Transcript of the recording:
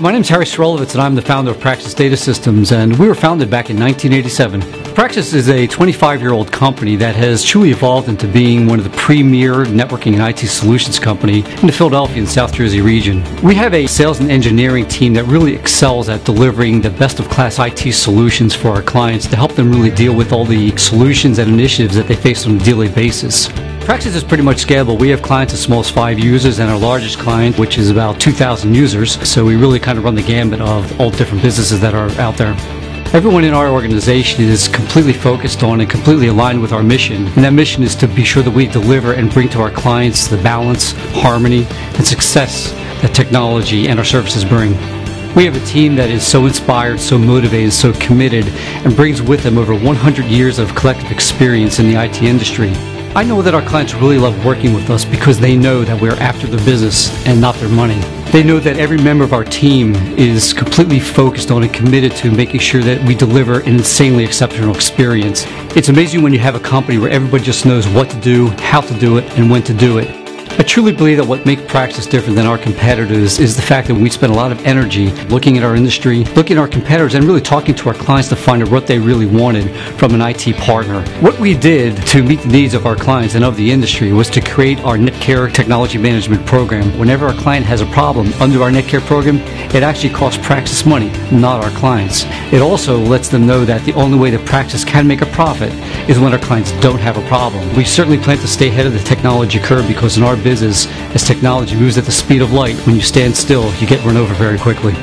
My name is Harry Srolovitz, and I'm the founder of Praxis Data Systems, and we were founded back in 1987. Praxis is a 25-year-old company that has truly evolved into being one of the premier networking and IT solutions company in the Philadelphia and South Jersey region. We have a sales and engineering team that really excels at delivering the best-of-class IT solutions for our clients to help them really deal with all the solutions and initiatives that they face on a daily basis. Praxis is pretty much scalable. We have clients as small as 5 users, and our largest client, which is about 2,000 users. So we really kind of run the gambit of all different businesses that are out there. Everyone in our organization is completely focused on and completely aligned with our mission. And that mission is to be sure that we deliver and bring to our clients the balance, harmony, and success that technology and our services bring. We have a team that is so inspired, so motivated, so committed, and brings with them over 100 years of collective experience in the IT industry. I know that our clients really love working with us because they know that we're after their business and not their money. They know that every member of our team is completely focused on and committed to making sure that we deliver an insanely exceptional experience. It's amazing when you have a company where everybody just knows what to do, how to do it, and when to do it. I truly believe that what makes Praxis different than our competitors is the fact that we spend a lot of energy looking at our industry, looking at our competitors, and really talking to our clients to find out what they really wanted from an IT partner. What we did to meet the needs of our clients and of the industry was to create our NetCare technology management program. Whenever our client has a problem under our NetCare program, it actually costs Praxis money, not our clients. It also lets them know that the only way that Praxis can make a profit is when our clients don't have a problem. We certainly plan to stay ahead of the technology curve because in our business, as technology moves at the speed of light, when you stand still, you get run over very quickly.